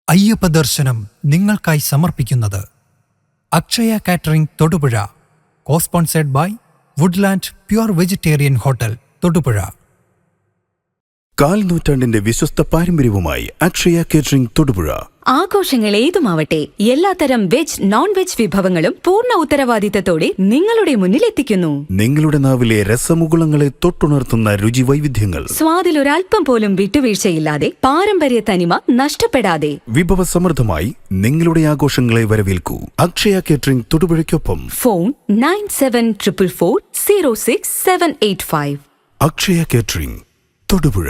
അയ്യപ്പ ദർശനം നിങ്ങൾക്കായി സമർപ്പിക്കുന്നത് Akshaya catering Thodupuzha, cosponsored by Woodland pure vegetarian hotel Thodupuzha. കാൽനൂറ്റാണ്ടിന്റെ വിശ്വസ്ത പാരമ്പര്യവുമായി അക്ഷയ കേറ്ററിംഗ് തൊടുപുഴ. ആഘോഷങ്ങൾ ഏതുമാവട്ടെ, എല്ലാത്തരം വെജ് നോൺ വെജ് വിഭവങ്ങളും പൂർണ്ണ ഉത്തരവാദിത്തത്തോടെ നിങ്ങളുടെ മുന്നിലെത്തിക്കുന്നു. നിങ്ങളുടെ നാവിലെ രസമുകുളങ്ങളെ തൊട്ടുണർത്തുന്ന രുചി വൈവിധ്യങ്ങൾ, സ്വാദിൽ ഒരൽപ്പം പോലും വിട്ടുവീഴ്ചയില്ലാതെ, പാരമ്പര്യ തനിമ നഷ്ടപ്പെടാതെ വിഭവസമൃദ്ധമായി നിങ്ങളുടെ ആഘോഷങ്ങളെ വരവേൽക്കൂ. അക്ഷയ കേറ്ററിംഗ് തൊടുപുഴയ്ക്കൊപ്പം ഫോൺ 9744406785. അക്ഷയ കേറ്ററിംഗ് തൊടുപുഴ.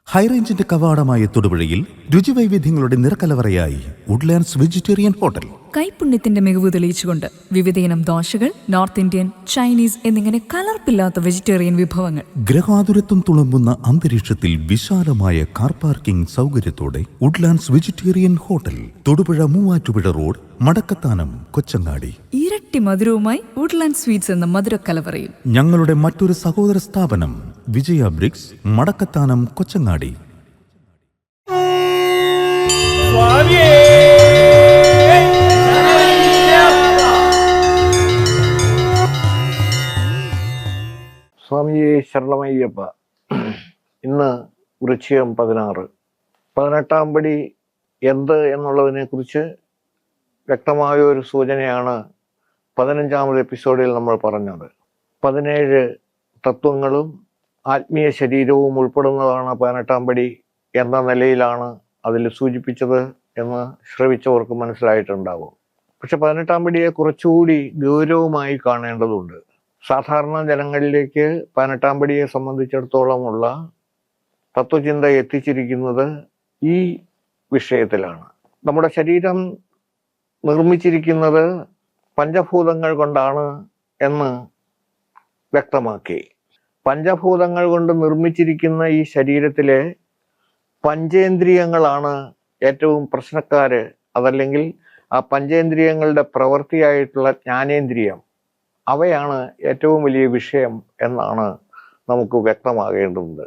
ഹൈറേഞ്ചിന്റെ കവാടമായ തൊടുപുഴയിൽ രുചിവൈവിധ്യങ്ങളുടെ നിറക്കലവറയായി വുഡ്ലാൻഡ്സ് വെജിറ്റേറിയൻ ഹോട്ടൽ. കൈപുണ്യത്തിന്റെ മികവ് തെളിയിച്ചുകൊണ്ട് വിവിധയിനം ദോശകൾ, നോർത്ത് ഇന്ത്യൻ, ചൈനീസ് എന്നിങ്ങനെ കലർപ്പില്ലാത്ത വെജിറ്റേറിയൻ വിഭവങ്ങൾ. ഗ്രഹാതുരത്വം തുളുമ്പുന്ന അന്തരീക്ഷത്തിൽ വിശാലമായ കാർ പാർക്കിംഗ് സൗകര്യത്തോടെ Woodlands vegetarian hotel, Thodupuzha Muvattupuzha road, Madakkathanam, Kochangadi. ഇരട്ടി മധുരവുമായി വുഡ്ലാൻഡ് സ്വീറ്റ്സ് എന്ന മധുരക്കലവറയിൽ. ഞങ്ങളുടെ മറ്റൊരു സഹോദര സ്ഥാപനം വിജയ ബ്രിക്സ്, മടക്കത്താനം, കൊച്ചങ്ങാടി. സ്വാമിയെ ശരണമയ്യപ്പ. ഇന്ന് വൃശ്ചികം 16. 18-ാം പടി എന്ത് എന്നുള്ളതിനെ കുറിച്ച് വ്യക്തമായ ഒരു സൂചനയാണ് 15-ാമത് എപ്പിസോഡിൽ നമ്മൾ പറഞ്ഞത്. 17 തത്വങ്ങളും ആത്മീയ ശരീരവും ഉൾപ്പെടുന്നതാണ് 18-ാം പടി എന്ന നിലയിലാണ് അതിൽ സൂചിപ്പിച്ചത് എന്ന് ശ്രവിച്ചവർക്ക് മനസ്സിലായിട്ടുണ്ടാവും. പക്ഷെ 18-ാം പടിയെ കുറച്ചുകൂടി ഗൗരവമായി കാണേണ്ടതുണ്ട്. സാധാരണ ജനങ്ങളിലേക്ക് 18-ാം പടിയെ സംബന്ധിച്ചിടത്തോളമുള്ള തത്വചിന്ത എത്തിച്ചിരിക്കുന്നത് ഈ വിഷയത്തിലാണ്. നമ്മുടെ ശരീരം നിർമ്മിച്ചിരിക്കുന്നത് പഞ്ചഭൂതങ്ങൾ കൊണ്ടാണ് എന്ന് വ്യക്തമാക്കി. പഞ്ചഭൂതങ്ങൾ കൊണ്ട് നിർമ്മിച്ചിരിക്കുന്ന ഈ ശരീരത്തിലെ പഞ്ചേന്ദ്രിയങ്ങളാണ് ഏറ്റവും പ്രശ്നക്കാര്. അതല്ലെങ്കിൽ ആ പഞ്ചേന്ദ്രിയങ്ങളുടെ പ്രവൃത്തിയായിട്ടുള്ള ജ്ഞാനേന്ദ്രിയം, അവയാണ് ഏറ്റവും വലിയ വിഷയം എന്നാണ് നമുക്ക് വ്യക്തമാകേണ്ടുന്നത്.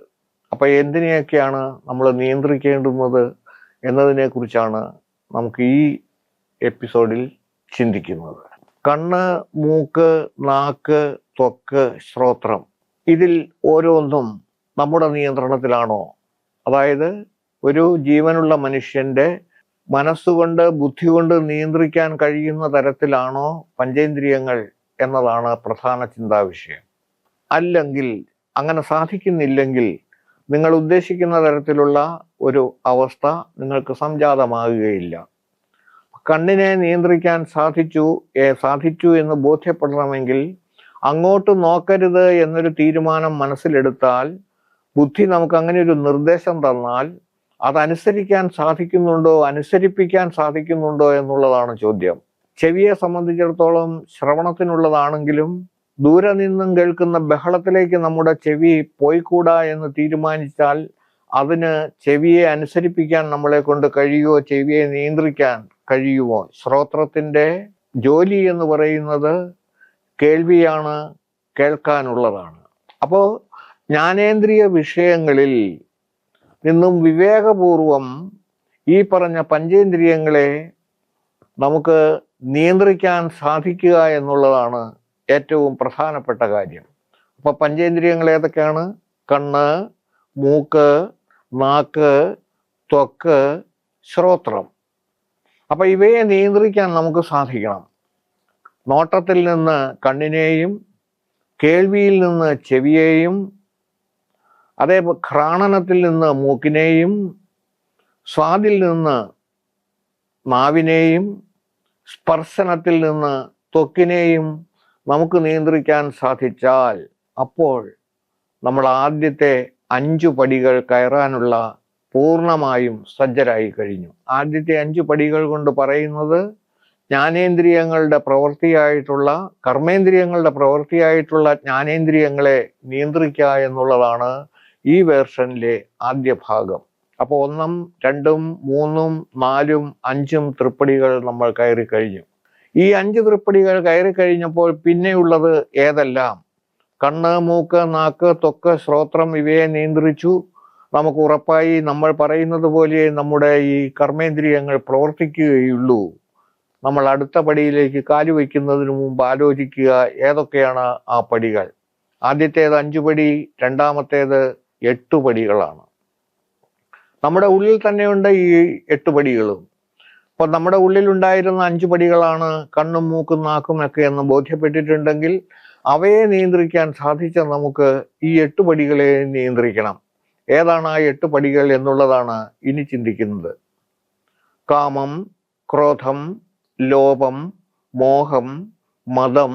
അപ്പൊ എന്തിനെയൊക്കെയാണ് നമ്മൾ നിയന്ത്രിക്കേണ്ടുന്നത് എന്നതിനെ കുറിച്ചാണ് നമുക്ക് ഈ എപ്പിസോഡിൽ ചിന്തിക്കുന്നത്. കണ്ണ്, മൂക്ക്, നാക്ക്, ത്വക്ക്, ശ്രോത്രം, ഇതിൽ ഓരോന്നും നമ്മുടെ നിയന്ത്രണത്തിലാണോ? അതായത് ഒരു ജീവനുള്ള മനുഷ്യന്റെ മനസ്സുകൊണ്ട്, ബുദ്ധി കൊണ്ട് നിയന്ത്രിക്കാൻ കഴിയുന്ന തരത്തിലാണോ പഞ്ചേന്ദ്രിയങ്ങൾ എന്നതാണ് പ്രധാന ചിന്താവിഷയം. അല്ലെങ്കിൽ, അങ്ങനെ സാധിക്കുന്നില്ലെങ്കിൽ, നിങ്ങൾ ഉദ്ദേശിക്കുന്ന തരത്തിലുള്ള ഒരു അവസ്ഥ നിങ്ങൾക്ക് സംജാതമാകുകയില്ല. കണ്ണിനെ നിയന്ത്രിക്കാൻ സാധിച്ചു എന്ന് ബോധ്യപ്പെടണമെങ്കിൽ അങ്ങോട്ട് നോക്കരുത് എന്നൊരു തീരുമാനം മനസ്സിലെടുത്താൽ, ബുദ്ധി നമുക്ക് അങ്ങനെ ഒരു നിർദ്ദേശം തന്നാൽ അതനുസരിക്കാൻ സാധിക്കുന്നുണ്ടോ, അനുസരിപ്പിക്കാൻ സാധിക്കുന്നുണ്ടോ എന്നുള്ളതാണ് ചോദ്യം. ചെവിയെ സംബന്ധിച്ചിടത്തോളം ശ്രവണത്തിനുള്ളതാണെങ്കിലും ദൂരെ നിന്നും കേൾക്കുന്ന ബഹളത്തിലേക്ക് നമ്മുടെ ചെവി പോയിക്കൂടാ എന്ന് തീരുമാനിച്ചാൽ അതിന് ചെവിയെ അനുസരിപ്പിക്കാൻ നമ്മളെ കൊണ്ട് കഴിയുമോ, ചെവിയെ നിയന്ത്രിക്കാൻ കഴിയുമോ? ശ്രോത്രത്തിന്റെ ജോലി എന്ന് പറയുന്നത് കേൾവിയാണ്, കേൾക്കാനുള്ളതാണ്. അപ്പോൾ ജ്ഞാനേന്ദ്രിയ വിഷയങ്ങളിൽ നിന്നും വിവേകപൂർവം ഈ പറഞ്ഞ പഞ്ചേന്ദ്രിയങ്ങളെ നമുക്ക് നിയന്ത്രിക്കാൻ സാധിക്കുക എന്നുള്ളതാണ് ഏറ്റവും പ്രധാനപ്പെട്ട കാര്യം. അപ്പൊ പഞ്ചേന്ദ്രിയങ്ങൾ ഏതൊക്കെയാണ്? കണ്ണ്, മൂക്ക്, നാക്ക്, ത്വക്ക്, ശ്രോത്രം. അപ്പൊ ഇവയെ നിയന്ത്രിക്കാൻ നമുക്ക് സാധിക്കണം. നോട്ടത്തിൽ നിന്ന് കണ്ണിനെയും, കേൾവിയിൽ നിന്ന് ചെവിയെയും, അതേ ഘ്രാണനത്തിൽ നിന്ന് മൂക്കിനെയും, സ്വാദിൽ നിന്ന് നാവിനെയും, സ്പർശനത്തിൽ നിന്ന് ത്വക്കിനെയും നമുക്ക് നിയന്ത്രിക്കാൻ സാധിച്ചാൽ അപ്പോൾ നമ്മൾ ആദ്യത്തെ 5 പടികൾ കയറാനുള്ള പൂർണ്ണമായും സജ്ജരായി കഴിഞ്ഞു. ആദ്യത്തെ 5 പടികൾ കൊണ്ട് പറയുന്നത് ജ്ഞാനേന്ദ്രിയങ്ങളുടെ പ്രവൃത്തിയായിട്ടുള്ള, കർമ്മേന്ദ്രിയങ്ങളുടെ പ്രവൃത്തിയായിട്ടുള്ള ജ്ഞാനേന്ദ്രിയങ്ങളെ നിയന്ത്രിക്കുക എന്നുള്ളതാണ് ഈ വേർഷനിലെ ആദ്യ ഭാഗം. അപ്പോൾ 1, 2, 3, 4, 5 തൃപ്പടികൾ നമ്മൾ കയറി കഴിഞ്ഞു. ഈ 5 തൃപ്പടികൾ കയറി കഴിഞ്ഞപ്പോൾ പിന്നെയുള്ളത് ഏതെല്ലാം? കണ്ണ്, മൂക്ക്, നാക്ക്, ത്വക്ക്, ശ്രോത്രം ഇവയെ നിയന്ത്രിച്ചു. നമുക്ക് ഉറപ്പായി നമ്മൾ പറയുന്നത് പോലെ നമ്മുടെ ഈ കർമ്മേന്ദ്രിയങ്ങൾ പ്രവർത്തിക്കുകയുള്ളൂ. നമ്മൾ അടുത്ത പടിയിലേക്ക് കാല് വയ്ക്കുന്നതിന് മുമ്പ് ആലോചിക്കുക ഏതൊക്കെയാണ് ആ പടികൾ. ആദ്യത്തേത് 5 പടി, രണ്ടാമത്തേത് 8 പടികളാണ്. നമ്മുടെ ഉള്ളിൽ തന്നെയുണ്ട് ഈ 8 പടികളും. അപ്പൊ നമ്മുടെ ഉള്ളിലുണ്ടായിരുന്ന 5 പടികളാണ് കണ്ണും മൂക്കും നാക്കും ഒക്കെ എന്ന് ബോധ്യപ്പെട്ടിട്ടുണ്ടെങ്കിൽ അവയെ നിയന്ത്രിക്കാൻ സാധിച്ച നമുക്ക് ഈ 8 പടികളെ നിയന്ത്രിക്കണം. ഏതാണ് ആ 8 പടികൾ എന്നുള്ളതാണ് ഇനി ചിന്തിക്കുന്നത്. കാമം, ക്രോധം, ലോഭം, മോഹം, മദം,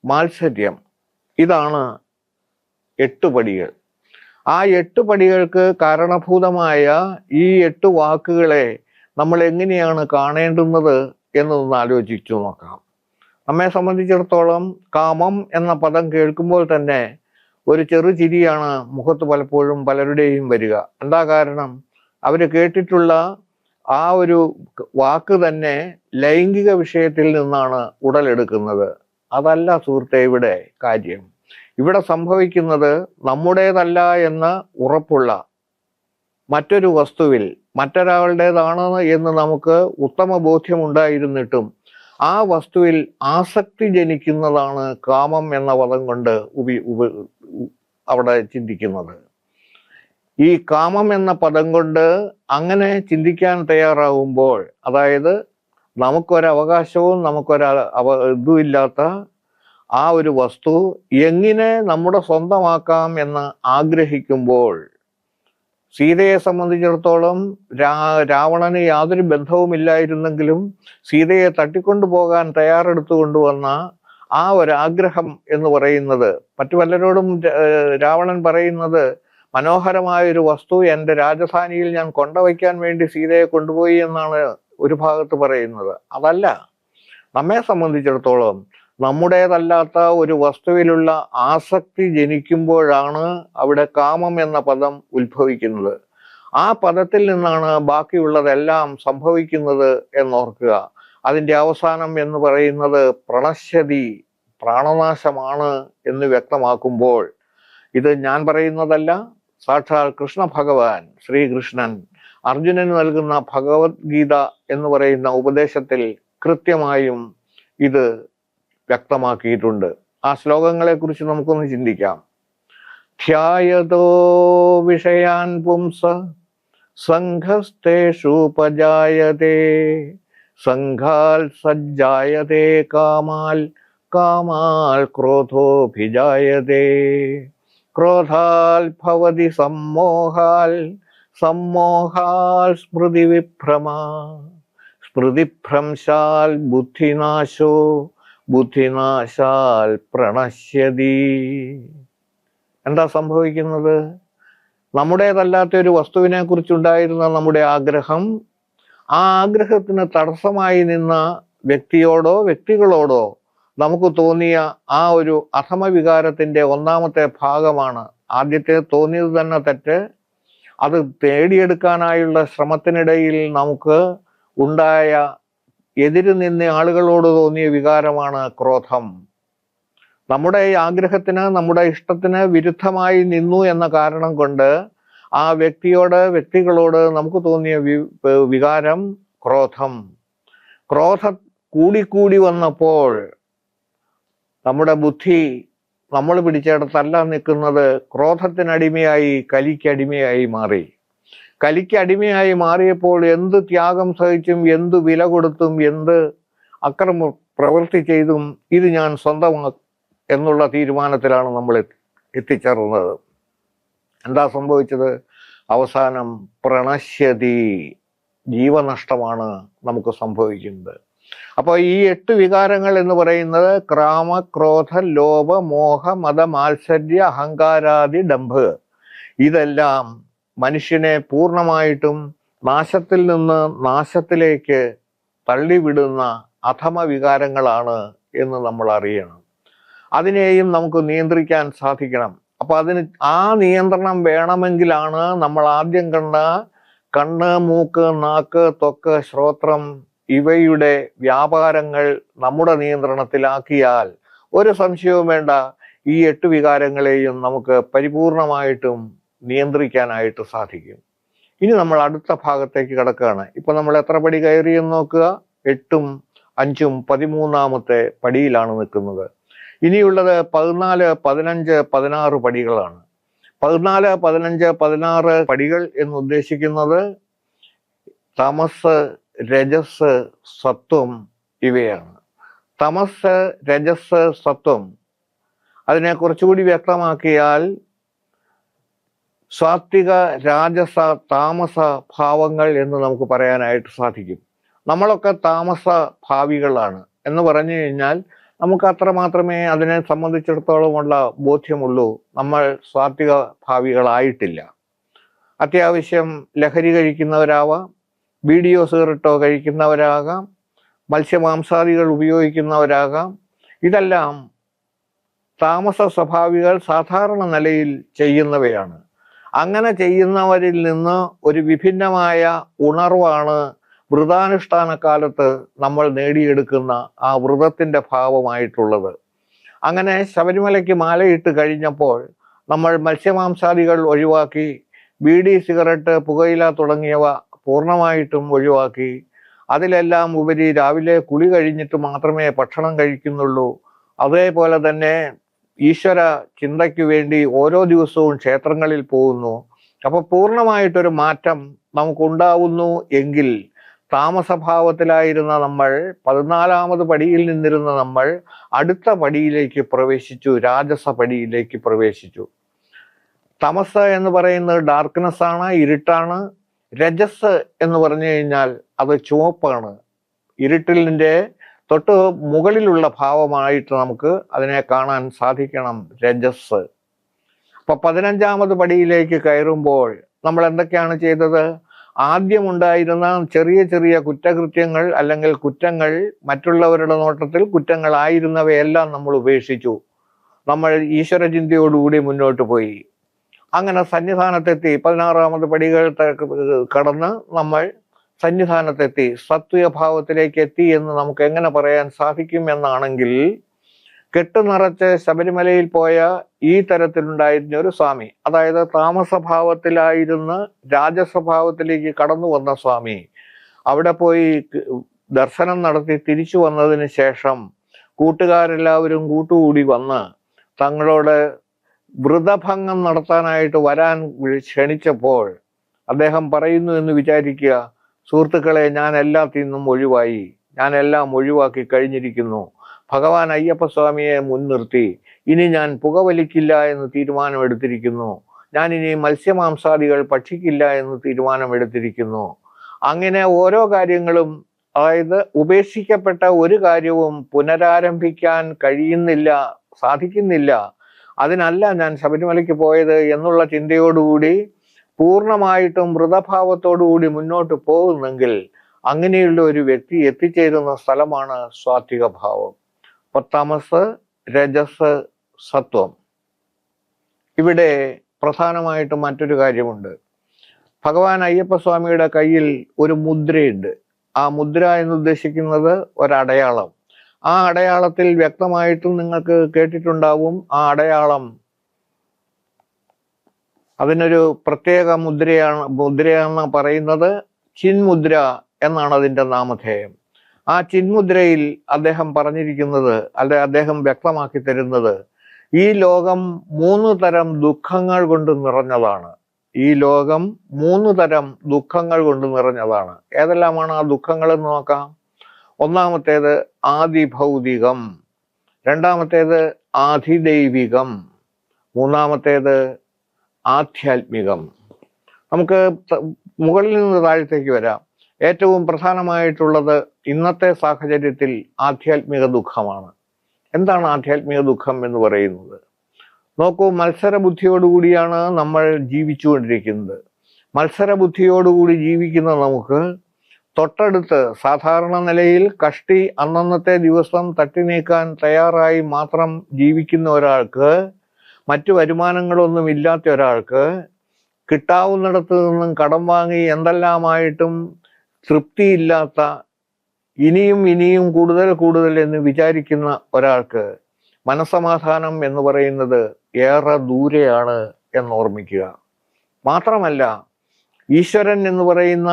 മാത്സര്യം. ഇതാണ് 8 പടികൾ. ആ 8 പടികൾക്ക് കാരണഭൂതമായ ഈ 8 വാക്കുകളെ നമ്മൾ എങ്ങനെയാണ് കാണേണ്ടുന്നത് എന്നൊന്ന് ആലോചിച്ചു നോക്കാം. നമ്മെ സംബന്ധിച്ചിടത്തോളം കാമം എന്ന പദം കേൾക്കുമ്പോൾ തന്നെ ഒരു ചെറു ചിരിയാണ് മുഖത്ത് പലപ്പോഴും പലരുടെയും വരിക. എന്താ കാരണം? അവർ കേട്ടിട്ടുള്ള ആ ഒരു വാക്ക് തന്നെ ലൈംഗിക വിഷയത്തിൽ നിന്നാണ് ഉടലെടുക്കുന്നത്. അതല്ല സുഹൃത്തെ ഇവിടെ കാര്യം. ഇവിടെ സംഭവിക്കുന്നത് നമ്മുടേതല്ല എന്ന് ഉറപ്പുള്ള മറ്റൊരു വസ്തുവിൽ മറ്റൊരാളുടേതാണ് എന്ന് നമുക്ക് ഉത്തമ ബോധ്യമുണ്ടായിരുന്നിട്ടും ആ വസ്തുവിൽ ആസക്തി ജനിക്കുന്നതാണ് കാമം എന്ന പദം കൊണ്ട് അവിടെ ചിന്തിക്കുന്നത്. ഈ കാമം എന്ന പദം കൊണ്ട് അങ്ങനെ ചിന്തിക്കാൻ തയ്യാറാവുമ്പോൾ, അതായത് നമുക്കൊരവകാശവും ഇതുമില്ലാത്ത ആ ഒരു വസ്തു എങ്ങനെ നമ്മുടെ സ്വന്തമാക്കാം എന്ന് ആഗ്രഹിക്കുമ്പോൾ, സീതയെ സംബന്ധിച്ചിടത്തോളം രാവണന് യാതൊരു ബന്ധവുമില്ലായിരുന്നെങ്കിലും സീതയെ തട്ടിക്കൊണ്ടു പോകാൻ തയ്യാറെടുത്തു കൊണ്ടുവന്ന ആ ഒരാഗ്രഹം എന്ന് പറയുന്നത്, മറ്റു പലരോടും രാവണൻ പറയുന്നത് മനോഹരമായൊരു വസ്തു എൻ്റെ രാജധാനിയിൽ ഞാൻ കൊണ്ടുവയ്ക്കാൻ വേണ്ടി സീതയെ കൊണ്ടുപോയി എന്നാണ് ഒരു ഭാഗത്ത് പറയുന്നത്. അതല്ല, നമ്മെ സംബന്ധിച്ചിടത്തോളം നമ്മുടേതല്ലാത്ത ഒരു വസ്തുവിലുള്ള ആസക്തി ജനിക്കുമ്പോഴാണ് അവിടെ കാമം എന്ന പദം ഉത്ഭവിക്കുന്നത്. ആ പദത്തിൽ നിന്നാണ് ബാക്കിയുള്ളതെല്ലാം സംഭവിക്കുന്നത് എന്നോർക്കുക. അതിൻ്റെ അവസാനം എന്ന് പറയുന്നത് പ്രണശ്യതി, പ്രാണനാശമാണ് എന്ന് വ്യക്തമാക്കുമ്പോൾ, ഇത് ഞാൻ പറയുന്നതല്ല, സാക്ഷാൽ കൃഷ്ണ ഭഗവാൻ ശ്രീകൃഷ്ണൻ അർജുനന് നൽകുന്ന ഭഗവത്ഗീത എന്ന് പറയുന്ന ഉപദേശത്തിൽ കൃത്യമായും ഇത് വ്യക്തമാക്കിയിട്ടുണ്ട്. ആ ശ്ലോകങ്ങളെ കുറിച്ച് നമുക്കൊന്ന് ചിന്തിക്കാം. ധ്യായതോ വിഷയാൻ പുംസ സംഘസ്തേഷുപജായതേ സംഘാൽ സജ്ജായതേ കാമാൽ കാമാൽ ക്രോധോഭിജായതേ ക്രോധാൽ ഭവതി സമ്മോഹാൽ സമ്മോഹാൽ സ്മൃതി വിഭ്രമാ സ്മൃതിഭ്രംശാൽ ബുദ്ധിനാശോ ബുദ്ധിനാശാൽ പ്രണശ്യതി. എന്താ സംഭവിക്കുന്നത്? നമ്മുടേതല്ലാത്ത ഒരു വസ്തുവിനെ കുറിച്ചുണ്ടായിരുന്ന നമ്മുടെ ആഗ്രഹം, ആ ആഗ്രഹത്തിന് തടസ്സമായി നിന്ന വ്യക്തിയോടോ വ്യക്തികളോടോ നമുക്ക് തോന്നിയ ആ ഒരു അധമവികാരത്തിന്റെ ഒന്നാമത്തെ ഭാഗമാണ്. ആദ്യത്തെ തോന്നിയത് തന്നെ തെറ്റ്. അത് തേടിയെടുക്കാനായുള്ള ശ്രമത്തിനിടയിൽ നമുക്ക് ഉണ്ടായ എതിര് നിന്ന ആളുകളോട് തോന്നിയ വികാരമാണ് ക്രോധം. നമ്മുടെ ആഗ്രഹത്തിന്, നമ്മുടെ ഇഷ്ടത്തിന് വിരുദ്ധമായി നിന്നു എന്ന കാരണം കൊണ്ട് ആ വ്യക്തികളോട് നമുക്ക് തോന്നിയ വികാരം ക്രോധം. ക്രോധം കൂടിക്കൂടി വന്നപ്പോൾ നമ്മുടെ ബുദ്ധി നമ്മൾ പിടിച്ചിടത്തല്ല നിൽക്കുന്നത്, ക്രോധത്തിനടിമയായി കലിക്കടിമയായി മാറി. കലിക്ക് അടിമയായി മാറിയപ്പോൾ എന്ത് ത്യാഗം സഹിച്ചും എന്ത് വില കൊടുത്തും എന്ത് അക്രമ പ്രവൃത്തി ചെയ്തും ഇത് ഞാൻ സ്വന്തമാക്കും എന്നുള്ള തീരുമാനത്തിലാണ് നമ്മൾ എത്തിച്ചേർന്നത്. എന്താ സംഭവിച്ചത്? അവസാനം പ്രണശ്യതി, ജീവനഷ്ടമാണ് നമുക്ക് സംഭവിക്കുന്നത്. അപ്പോൾ ഈ 8 വികാരങ്ങൾ എന്ന് പറയുന്നത് കാമ, ക്രോധ, ലോഭ, മോഹ, മത, മാത്സര്യ, അഹങ്കാരാദി, ഡംഭ്, ഇതെല്ലാം മനുഷ്യനെ പൂർണ്ണമായിട്ടും നാശത്തിൽ നിന്ന് നാശത്തിലേക്ക് തള്ളിവിടുന്ന അധമ വികാരങ്ങളാണ് എന്ന് നമ്മൾ അറിയണം. അതിനെയും നമുക്ക് നിയന്ത്രിക്കാൻ സാധിക്കണം. അപ്പൊ അതിന് ആ നിയന്ത്രണം വേണമെങ്കിലാണ് നമ്മൾ ആദ്യം കണ്ട കണ്ണ്, മൂക്ക്, നാക്ക്, ത്വക്ക്, ശ്രോത്രം ഇവയുടെ വ്യാപാരങ്ങൾ നമ്മുടെ നിയന്ത്രണത്തിലാക്കിയാൽ ഒരു സംശയവും വേണ്ട, ഈ 8 വികാരങ്ങളെയും നമുക്ക് പരിപൂർണമായിട്ടും നിയന്ത്രിക്കാനായിട്ട് സാധിക്കും. ഇനി നമ്മൾ അടുത്ത ഭാഗത്തേക്ക് കിടക്കുകയാണ്. ഇപ്പൊ നമ്മൾ എത്ര പടി കയറിയെന്ന് നോക്കുക. 8ഉം 5ഉം 13ാമത്തെ പടിയിലാണ് നിൽക്കുന്നത്. ഇനിയുള്ളത് 14, 15, 16 പടികളാണ്. 14, 15, 16 പടികൾ എന്ന് ഉദ്ദേശിക്കുന്നത് തമസ്, രജസ്, സത്വം ഇവയാണ്. തമസ്, രജസ്, സത്വം അതിനെ കുറച്ചുകൂടി വ്യക്തമാക്കിയാൽ സാത്വിക, രാജസ, താമസ ഭാവങ്ങൾ എന്ന് നമുക്ക് പറയാനായിട്ട് സാധിക്കും. നമ്മളൊക്കെ താമസ ഭാവികളാണ് എന്ന് പറഞ്ഞു കഴിഞ്ഞാൽ നമുക്ക് അത്ര മാത്രമേ അതിനെ സംബന്ധിച്ചിടത്തോളമുള്ള ബോധ്യമുള്ളൂ. നമ്മൾ സാത്വിക ഭാവികളായിട്ടില്ല. അത്യാവശ്യം ലഹരി കഴിക്കുന്നവരാവാം, വീഡിയോ സിഗരറ്റോ കഴിക്കുന്നവരാകാം, മത്സ്യമാംസാദികൾ ഉപയോഗിക്കുന്നവരാകാം. ഇതെല്ലാം താമസ സ്വഭാവികൾ സാധാരണ നിലയിൽ ചെയ്യുന്നവയാണ്. അങ്ങനെ ചെയ്യുന്നവരിൽ നിന്ന് ഒരു വിഭിന്നമായ ഉണർവാണ് വ്രതാനുഷ്ഠാന കാലത്ത് നമ്മൾ നേടിയെടുക്കുന്ന ആ വ്രതത്തിൻ്റെ ഭാവമായിട്ടുള്ളത്. അങ്ങനെ ശബരിമലയ്ക്ക് മാലയിട്ട് കഴിഞ്ഞപ്പോൾ നമ്മൾ മത്സ്യമാംസാദികൾ ഒഴിവാക്കി, ബീഡി, സിഗരറ്റ്, പുകയില തുടങ്ങിയവ പൂർണ്ണമായിട്ടും ഒഴിവാക്കി. അതിലെല്ലാം ഉപരി രാവിലെ കുളി കഴിഞ്ഞിട്ട് മാത്രമേ ഭക്ഷണം കഴിക്കുന്നുള്ളൂ. അതേപോലെ തന്നെ ഈശ്വര ചിന്തയ്ക്ക് വേണ്ടി ഓരോ ദിവസവും ക്ഷേത്രങ്ങളിൽ പോകുന്നു. അപ്പൊ പൂർണ്ണമായിട്ടൊരു മാറ്റം നമുക്കുണ്ടാവുന്നു എങ്കിൽ താമസഭാവത്തിലായിരുന്ന നമ്മൾ 14ാമത് പടിയിൽ നിന്നിരുന്ന നമ്മൾ അടുത്ത പടിയിലേക്ക് പ്രവേശിച്ചു, രാജസ പടിയിലേക്ക് പ്രവേശിച്ചു. തമസ് എന്ന് പറയുന്നത് ഡാർക്ക്നെസ് ആണ്, ഇരുട്ടാണ്. രജസ് എന്ന് പറഞ്ഞു കഴിഞ്ഞാൽ അത് ചുവപ്പാണ്, ഇരുട്ടിലിൻ്റെ തൊട്ട് മുകളിലുള്ള ഭാവമായിട്ട് നമുക്ക് അതിനെ കാണാൻ സാധിക്കണം, രജസ്. അപ്പൊ 15ാമത് പടിയിലേക്ക് കയറുമ്പോൾ നമ്മൾ എന്തൊക്കെയാണ് ചെയ്തത്? ആദ്യം ഉണ്ടായിരുന്ന ചെറിയ ചെറിയ കുറ്റകൃത്യങ്ങൾ അല്ലെങ്കിൽ കുറ്റങ്ങൾ, മറ്റുള്ളവരുടെ നോട്ടത്തിൽ കുറ്റങ്ങളായിരുന്നവയെല്ലാം നമ്മൾ ഉപേക്ഷിച്ചു. നമ്മൾ ഈശ്വര ചിന്തയോടുകൂടി മുന്നോട്ട് പോയി. അങ്ങനെ സന്നിധാനത്തെത്തി. 16ാമത് പടികൾ കടന്ന് നമ്മൾ സന്നിധാനത്തെത്തി, സത്വ ഭാവത്തിലേക്ക് എത്തി എന്ന് നമുക്ക് എങ്ങനെ പറയാൻ സാധിക്കും എന്നാണെങ്കിൽ, കെട്ടുനിറച്ച് ശബരിമലയിൽ പോയ ഈ തരത്തിലുണ്ടായിരുന്ന ഒരു സ്വാമി, അതായത് താമസഭാവത്തിലായിരുന്ന് രാജസ്വഭാവത്തിലേക്ക് കടന്നു വന്ന സ്വാമി, അവിടെ പോയി ദർശനം നടത്തി തിരിച്ചു വന്നതിന് ശേഷം കൂട്ടുകാരെല്ലാവരും കൂട്ടുകൂടി വന്ന് തങ്ങളോട് വ്രതഭംഗം നടത്താനായിട്ട് വരാൻ ക്ഷണിച്ചപ്പോൾ അദ്ദേഹം പറയുന്നു എന്ന് വിചാരിക്കുക, സുഹൃത്തുക്കളെ, ഞാൻ എല്ലാത്തിൽ നിന്നും ഒഴിവായി, ഞാൻ എല്ലാം ഒഴിവാക്കി കഴിഞ്ഞിരിക്കുന്നു. ഭഗവാൻ അയ്യപ്പസ്വാമിയെ മുൻനിർത്തി ഇനി ഞാൻ പുകവലിക്കില്ല എന്ന് തീരുമാനമെടുത്തിരിക്കുന്നു. ഞാൻ ഇനി മത്സ്യമാംസാദികൾ ഭക്ഷിക്കില്ല എന്ന് തീരുമാനമെടുത്തിരിക്കുന്നു. അങ്ങനെ ഓരോ കാര്യങ്ങളും, അതായത് ഉപേക്ഷിക്കപ്പെട്ട ഒരു കാര്യവും പുനരാരംഭിക്കാൻ കഴിയുന്നില്ല, സാധിക്കുന്നില്ല. അതിനല്ല ഞാൻ ശബരിമലയ്ക്ക് പോയത് എന്നുള്ള ചിന്തയോടുകൂടി പൂർണ്ണമായിട്ടും വ്രതഭാവത്തോടുകൂടി മുന്നോട്ട് പോകുന്നെങ്കിൽ അങ്ങനെയുള്ള ഒരു വ്യക്തി എത്തിച്ചേരുന്ന സ്ഥലമാണ് സാത്വിക ഭാവം. തമസ്, രജസ്, സത്വം. ഇവിടെ പ്രധാനമായിട്ടും മറ്റൊരു കാര്യമുണ്ട്. ഭഗവാൻ അയ്യപ്പസ്വാമിയുടെ കയ്യിൽ ഒരു മുദ്രയുണ്ട്. ആ മുദ്ര എന്ന് ഉദ്ദേശിക്കുന്നത് ഒരടയാളം. ആ അടയാളത്തിൽ വ്യക്തമായിട്ടും നിങ്ങൾക്ക് കേട്ടിട്ടുണ്ടാവും. ആ അടയാളം അതിനൊരു പ്രത്യേക മുദ്രയാണെന്ന് പറയുന്നത് ചിന്മുദ്ര എന്നാണ് അതിൻ്റെ നാമധേയം. ആ ചിന്മുദ്രയിൽ അദ്ദേഹം പറഞ്ഞിരിക്കുന്നത്, അദ്ദേഹം വ്യക്തമാക്കി തരുന്നത്, ഈ ലോകം 3 തരം ദുഃഖങ്ങൾ കൊണ്ട് നിറഞ്ഞതാണ്. ഈ ലോകം 3 തരം ദുഃഖങ്ങൾ കൊണ്ട് നിറഞ്ഞതാണ്. ഏതെല്ലാമാണ് ആ ദുഃഖങ്ങൾ എന്ന് നോക്കാം. ഒന്നാമത്തേത് ആദിഭൗതികം, രണ്ടാമത്തേത് ആധിദൈവികം, മൂന്നാമത്തേത് ആധ്യാത്മികം. നമുക്ക് മുകളിൽ നിന്ന് താഴത്തേക്ക് വരാം. ഏറ്റവും പ്രധാനമായിട്ടുള്ളത് ഇന്നത്തെ സാഹചര്യത്തിൽ ആധ്യാത്മിക ദുഃഖമാണ്. എന്താണ് ആധ്യാത്മിക ദുഃഖം എന്ന് പറയുന്നത്? നോക്കൂ, മത്സരബുദ്ധിയോടുകൂടിയാണ് നമ്മൾ ജീവിച്ചുകൊണ്ടിരിക്കുന്നത്. മത്സരബുദ്ധിയോടുകൂടി ജീവിക്കുന്ന നമുക്ക് തൊട്ടടുത്ത് സാധാരണ നിലയിൽ കഷ്ടി അന്നന്നത്തെ ദിവസം തട്ടി നീക്കാൻ തയ്യാറായി മാത്രം ജീവിക്കുന്ന ഒരാൾക്ക്, മറ്റു വരുമാനങ്ങളൊന്നും ഇല്ലാത്ത ഒരാൾക്ക്, കിട്ടാവുന്നിടത്ത് നിന്നും കടം വാങ്ങി എന്തെല്ലാമായിട്ടും തൃപ്തിയില്ലാത്ത, ഇനിയും ഇനിയും കൂടുതൽ കൂടുതൽ എന്ന് വിചാരിക്കുന്ന ഒരാൾക്ക് മനസ്സമാധാനം എന്ന് പറയുന്നത് ഏറെ ദൂരെയാണ് എന്നോർമ്മിക്കുക. മാത്രമല്ല, ഈശ്വരൻ എന്ന് പറയുന്ന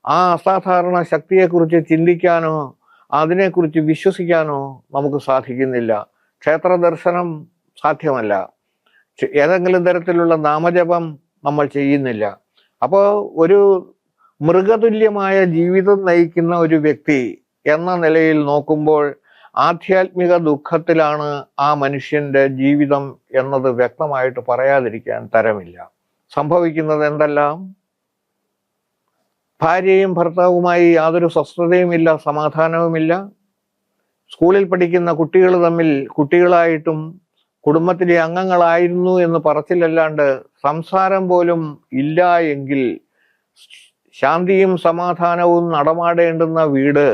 ആ അസാധാരണ ശക്തിയെക്കുറിച്ച് ചിന്തിക്കാനോ അതിനെക്കുറിച്ച് വിശ്വസിക്കാനോ നമുക്ക് സാധിക്കുന്നില്ല. ക്ഷേത്ര ദർശനം സാധ്യമല്ല. ഏതെങ്കിലും തരത്തിലുള്ള നാമജപം നമ്മൾ ചെയ്യുന്നില്ല. അപ്പോൾ ഒരു മൃഗതുല്യമായ ജീവിതം നയിക്കുന്ന ഒരു വ്യക്തി എന്ന നിലയിൽ നോക്കുമ്പോൾ ആധ്യാത്മിക ദുഃഖത്തിലാണ് ആ മനുഷ്യന്റെ ജീവിതം എന്നത് വ്യക്തമായിട്ട് പറയാതിരിക്കാൻ തരമില്ല. സംഭവിക്കുന്നത് എന്തെല്ലാം? ഭാര്യയും ഭർത്താവുമായി യാതൊരു സ്വസ്ഥതയുമില്ല, സമാധാനവുമില്ല. സ്കൂളിൽ പഠിക്കുന്ന കുട്ടികൾ തമ്മിൽ കുട്ടികളായിട്ടും കുടുംബത്തിലെ അംഗങ്ങളായിരുന്നു എന്ന് പറച്ചിലല്ലാണ്ട് സംസാരം പോലും ഇല്ല എങ്കിൽ ശാന്തിയും സമാധാനവും നടമാടേണ്ടുന്ന വീട്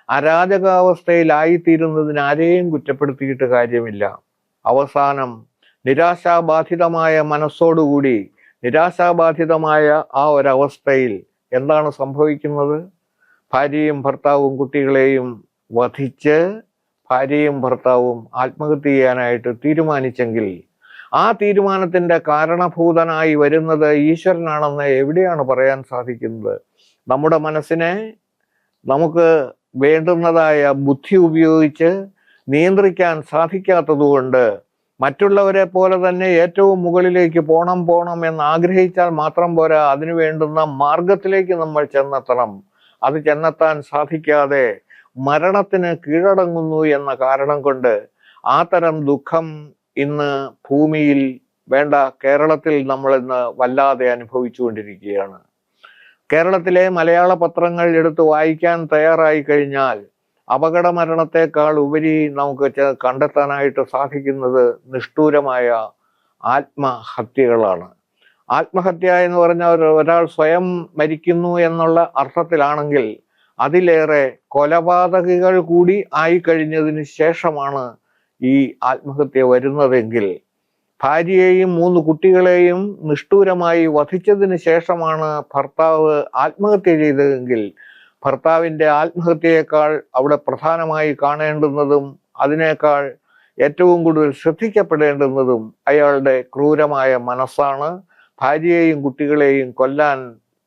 അരാജകാവസ്ഥയിലായിത്തീരുന്നതിന് ആരെയും കുറ്റപ്പെടുത്തിയിട്ട് കാര്യമില്ല. അവസാനം നിരാശാബാധിതമായ മനസ്സോടുകൂടി നിരാശാബാധിതമായ ആ ഒരവസ്ഥയിൽ എന്താണ് സംഭവിക്കുന്നത്? ഭാര്യയും ഭർത്താവും കുട്ടികളെയും വധിച്ച് ഭാര്യയും ഭർത്താവും ആത്മഹത്യ ചെയ്യാനായിട്ട് തീരുമാനിച്ചെങ്കിൽ ആ തീരുമാനത്തിന്റെ കാരണഭൂതനായി വരുന്നത് ഈശ്വരനാണെന്ന് എവിടെയാണ് പറയാൻ സാധിക്കുന്നത്? നമ്മുടെ മനസ്സിനെ നമുക്ക് വേണ്ടുന്നതായ ബുദ്ധി ഉപയോഗിച്ച് നിയന്ത്രിക്കാൻ സാധിക്കാത്തതുകൊണ്ട് മറ്റുള്ളവരെ പോലെ തന്നെ ഏറ്റവും മുകളിലേക്ക് പോണം എന്ന് ആഗ്രഹിച്ചാൽ മാത്രം പോരാ, അതിനു വേണ്ടുന്ന മാർഗത്തിലേക്ക് നമ്മൾ ചെന്നെത്തണം. അത് ചെന്നെത്താൻ സാധിക്കാതെ മരണത്തിന് കീഴടങ്ങുന്നു എന്ന കാരണം കൊണ്ട് ആ തരം ദുഃഖം ഇന്ന് ഭൂമിയിൽ വേണ്ട കേരളത്തിൽ നമ്മൾ ഇന്ന് വല്ലാതെ അനുഭവിച്ചുകൊണ്ടിരിക്കുകയാണ്. കേരളത്തിലെ മലയാള പത്രങ്ങൾ എടുത്ത് വായിക്കാൻ തയ്യാറായി കഴിഞ്ഞാൽ അപകട മരണത്തെക്കാൾ ഉപരി നമുക്ക് കണ്ടെത്താനായിട്ട് സാധിക്കുന്നത് നിഷ്ഠൂരമായ ആത്മഹത്യകളാണ്. ആത്മഹത്യ എന്ന് പറഞ്ഞാൽ ഒരാൾ സ്വയം മരിക്കുന്നു എന്നുള്ള അർത്ഥത്തിലാണെങ്കിൽ അതിലേറെ കൊലപാതകികൾ കൂടി ആയിക്കഴിഞ്ഞതിന് ശേഷമാണ് ഈ ആത്മഹത്യ വരുന്നതെങ്കിൽ, ഭാര്യയെയും 3 കുട്ടികളെയും നിഷ്ഠൂരമായി വധിച്ചതിന് ശേഷമാണ് ഭർത്താവ് ആത്മഹത്യ ചെയ്തതെങ്കിൽ, ഭർത്താവിൻ്റെ ആത്മഹത്യയേക്കാൾ അവിടെ പ്രധാനമായി കാണേണ്ടുന്നതും അതിനേക്കാൾ ഏറ്റവും കൂടുതൽ ശ്രദ്ധിക്കപ്പെടേണ്ടുന്നതും അയാളുടെ ക്രൂരമായ മനസ്സാണ്. ഭാര്യയെയും കുട്ടികളെയും കൊല്ലാൻ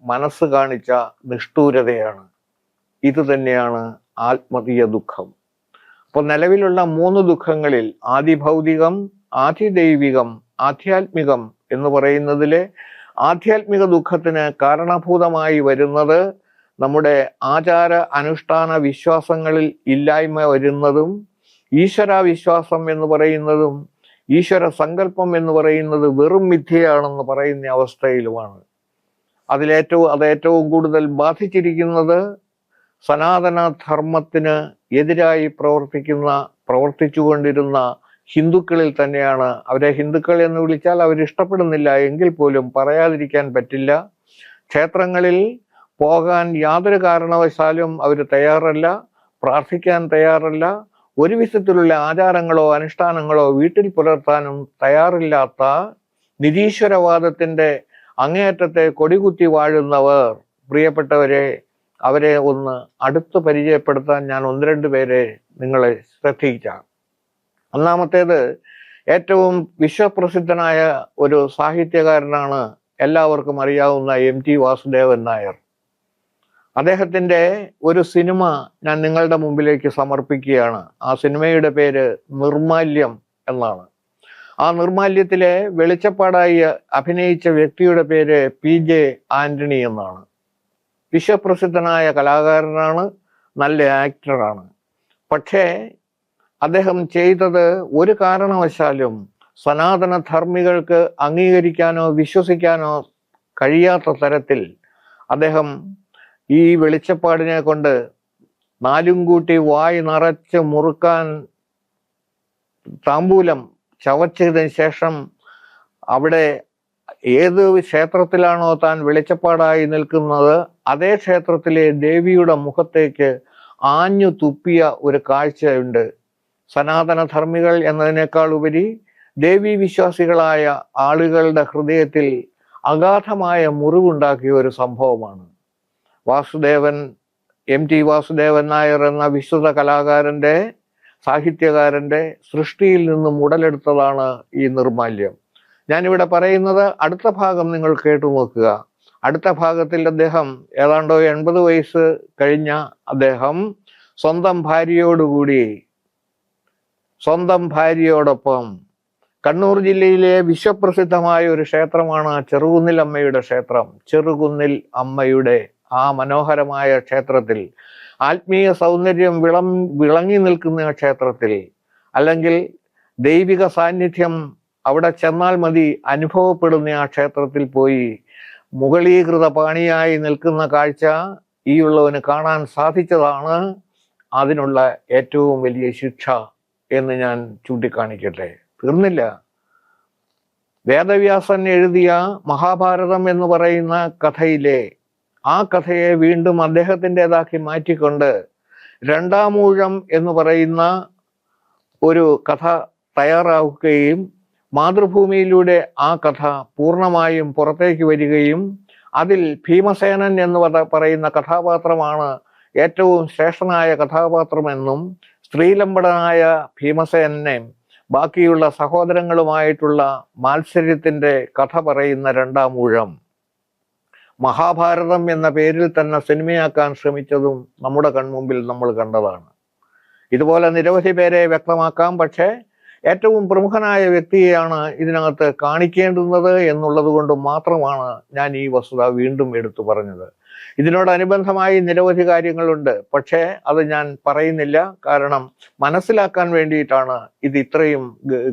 മനസ്സ് കാണിച്ച നിഷ്ഠൂരതയാണ്. ഇത് തന്നെയാണ് ആത്മീയ ദുഃഖം. അപ്പോൾ നിലവിലുള്ള 3 ദുഃഖങ്ങളിൽ ആദിഭൗതികം, ആദിദൈവികം, ആധ്യാത്മികം എന്ന് പറയുന്നതിലെ ആധ്യാത്മിക ദുഃഖത്തിന് കാരണഭൂതമായി വരുന്നത് നമ്മുടെ ആചാര അനുഷ്ഠാന വിശ്വാസങ്ങളിൽ ഇല്ലായ്മ വരുന്നതും ഈശ്വരാവിശ്വാസം എന്ന് പറയുന്നതും ഈശ്വര സങ്കല്പം എന്ന് പറയുന്നത് വെറും മിഥ്യയാണെന്ന് പറയുന്ന അവസ്ഥയിലുമാണ്. അത് ഏറ്റവും കൂടുതൽ ബാധിച്ചിരിക്കുന്നത് സനാതന ധർമ്മത്തിന് എതിരായി പ്രവർത്തിച്ചുകൊണ്ടിരുന്ന ഹിന്ദുക്കളിൽ തന്നെയാണ്. അവരെ ഹിന്ദുക്കൾ എന്ന് വിളിച്ചാൽ അവരിഷ്ടപ്പെടുന്നില്ല എങ്കിൽ പോലും പറയാതിരിക്കാൻ പറ്റില്ല. ക്ഷേത്രങ്ങളിൽ പോകാൻ യാതൊരു കാരണവശാലും അവർ തയ്യാറല്ല, പ്രാർത്ഥിക്കാൻ തയ്യാറല്ല, ഒരു വിധത്തിലുള്ള ആചാരങ്ങളോ അനുഷ്ഠാനങ്ങളോ വീട്ടിൽ പുലർത്താനും തയ്യാറില്ലാത്ത നിരീശ്വരവാദത്തിന്റെ അങ്ങേയറ്റത്തെ കൊടികുത്തി വാഴുന്നവർ, പ്രിയപ്പെട്ടവരെ, അവരെ ഒന്ന് അടുത്ത് പരിചയപ്പെടുത്താൻ ഞാൻ 1-2 പേരെ നിങ്ങളെ ശ്രദ്ധിക്കാം. ഒന്നാമത്തേത് ഏറ്റവും വിശ്വപ്രസിദ്ധനായ ഒരു സാഹിത്യകാരനാണ്, എല്ലാവർക്കും അറിയാവുന്ന MT വാസുദേവൻ നായർ. അദ്ദേഹത്തിൻ്റെ ഒരു സിനിമ ഞാൻ നിങ്ങളുടെ മുമ്പിലേക്ക് സമർപ്പിക്കുകയാണ്. ആ സിനിമയുടെ പേര് നിർമാല്യം എന്നാണ്. ആ നിർമാല്യത്തിലെ വെളിച്ചപ്പാടായി അഭിനയിച്ച വ്യക്തിയുടെ പേര് PJ ആന്റണി എന്നാണ്. വിശ്വപ്രസിദ്ധനായ കലാകാരനാണ്, നല്ല ആക്ടറാണ്. പക്ഷേ അദ്ദേഹം ചെയ്തത് ഒരു കാരണവശാലും സനാതന ധർമ്മികൾക്ക് അംഗീകരിക്കാനോ വിശ്വസിക്കാനോ കഴിയാത്ത തരത്തിൽ അദ്ദേഹം ഈ വെളിച്ചപ്പാടിനെ കൊണ്ട് 4 കൂട്ടി വായി നിറച്ച് മുറുക്കാൻ താമ്പൂലം ചവച്ചതിന് ശേഷം അവിടെ ഏത് ക്ഷേത്രത്തിലാണോ താൻ വെളിച്ചപ്പാടായി നിൽക്കുന്നത് അതേ ക്ഷേത്രത്തിലെ ദേവിയുടെ മുഖത്തേക്ക് ആഞ്ഞു തുപ്പിയ ഒരു കാഴ്ചയുണ്ട്. സനാതന ധർമ്മികൾ എന്നതിനേക്കാൾ ഉപരി ദേവീ വിശ്വാസികളായ ആളുകളുടെ ഹൃദയത്തിൽ അഗാധമായ മുറിവുണ്ടാക്കിയ ഒരു സംഭവമാണ്. MT വാസുദേവൻ നായർ എന്ന വിശ്രുത കലാകാരന്റെ സാഹിത്യകാരന്റെ സൃഷ്ടിയിൽ നിന്നും ഉടലെടുത്തതാണ് ഈ നിർമാല്യം. ഞാനിവിടെ പറയുന്നത് അടുത്ത ഭാഗം നിങ്ങൾ കേട്ടു നോക്കുക. അടുത്ത ഭാഗത്തിൽ അദ്ദേഹം ഏതാണ്ടോ 80 വയസ്സ് കഴിഞ്ഞ അദ്ദേഹം സ്വന്തം ഭാര്യയോടൊപ്പം കണ്ണൂർ ജില്ലയിലെ വിശ്വപ്രസിദ്ധമായ ഒരു ക്ഷേത്രമാണ് ചെറുകുന്നിൽ അമ്മയുടെ ക്ഷേത്രം. ചെറുകുന്നിൽ അമ്മയുടെ ആ മനോഹരമായ ക്ഷേത്രത്തിൽ, ആത്മീയ സൗന്ദര്യം വിളങ്ങി നിൽക്കുന്ന ക്ഷേത്രത്തിൽ, അല്ലെങ്കിൽ ദൈവിക സാന്നിധ്യം അവിടെ ചെന്നാൽ മതി അനുഭവപ്പെടുന്ന ആ ക്ഷേത്രത്തിൽ പോയി മുകളീകൃത പാണിയായി നിൽക്കുന്ന കാഴ്ച ഈ ഉള്ളവന് കാണാൻ സാധിച്ചതാണ് അതിനുള്ള ഏറ്റവും വലിയ ശിക്ഷ എന്ന് ഞാൻ ചൂണ്ടിക്കാണിക്കട്ടെ. തീർന്നില്ല. വേദവ്യാസൻ എഴുതിയ മഹാഭാരതം എന്ന് പറയുന്ന കഥയിലെ ആ കഥയെ വീണ്ടും അദ്ദേഹത്തിൻ്റെതാക്കി മാറ്റിക്കൊണ്ട് രണ്ടാമൂഴം എന്ന് പറയുന്ന ഒരു കഥ തയ്യാറാക്കുകയും മാതൃഭൂമിയിലൂടെ ആ കഥ പൂർണ്ണമായും പുറത്തേക്ക് വരികയും അതിൽ ഭീമസേനൻ എന്ന് പറയുന്ന കഥാപാത്രമാണ് ഏറ്റവും ശ്രേഷ്ഠനായ കഥാപാത്രമെന്നും സ്ത്രീലമ്പടനായ ഭീമസേനനെ ബാക്കിയുള്ള സഹോദരങ്ങളുമായിട്ടുള്ള മാത്സര്യത്തിന്റെ കഥ പറയുന്ന രണ്ടാമൂഴം മഹാഭാരതം എന്ന പേരിൽ തന്നെ സിനിമയാക്കാൻ ശ്രമിച്ചതും നമ്മുടെ കൺമുമ്പിൽ നമ്മൾ കണ്ടതാണ്. ഇതുപോലെ നിരവധി പേരെ വ്യക്തമാക്കാം. പക്ഷേ ഏറ്റവും പ്രമുഖനായ വ്യക്തിയെയാണ് ഇതിനകത്ത് കാണിക്കേണ്ടുന്നത് എന്നുള്ളത് കൊണ്ട് മാത്രമാണ് ഞാൻ ഈ വസ്തുത വീണ്ടും എടുത്തു പറഞ്ഞത്. ഇതിനോടനുബന്ധമായി നിരവധി കാര്യങ്ങളുണ്ട്, പക്ഷേ അത് ഞാൻ പറയുന്നില്ല. കാരണം മനസ്സിലാക്കാൻ വേണ്ടിയിട്ടാണ് ഇത് ഇത്രയും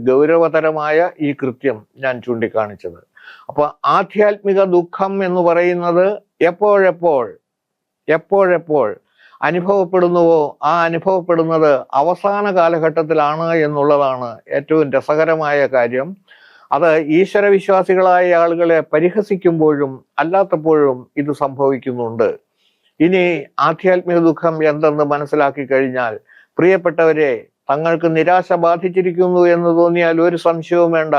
ഗൗരവതരമായ ഈ കൃത്യം ഞാൻ ചൂണ്ടിക്കാണിച്ചത്. അപ്പൊ ആധ്യാത്മിക ദുഃഖം എന്ന് പറയുന്നത് എപ്പോഴെപ്പോൾ അനുഭവപ്പെടുന്നുവോ ആ അനുഭവപ്പെടുന്നത് അവസാന കാലഘട്ടത്തിലാണ് എന്നുള്ളതാണ് ഏറ്റവും രസകരമായ കാര്യം. അത് ഈശ്വരവിശ്വാസികളായ ആളുകളെ പരിഹസിക്കുമ്പോഴും അല്ലാത്തപ്പോഴും ഇത് സംഭവിക്കുന്നുണ്ട്. ഇനി ആധ്യാത്മിക ദുഃഖം എന്തെന്ന് മനസ്സിലാക്കി കഴിഞ്ഞാൽ പ്രിയപ്പെട്ടവരെ, തങ്ങൾക്ക് നിരാശ ബാധിച്ചിരിക്കുന്നു എന്ന് തോന്നിയാൽ ഒരു സംശയവും വേണ്ട.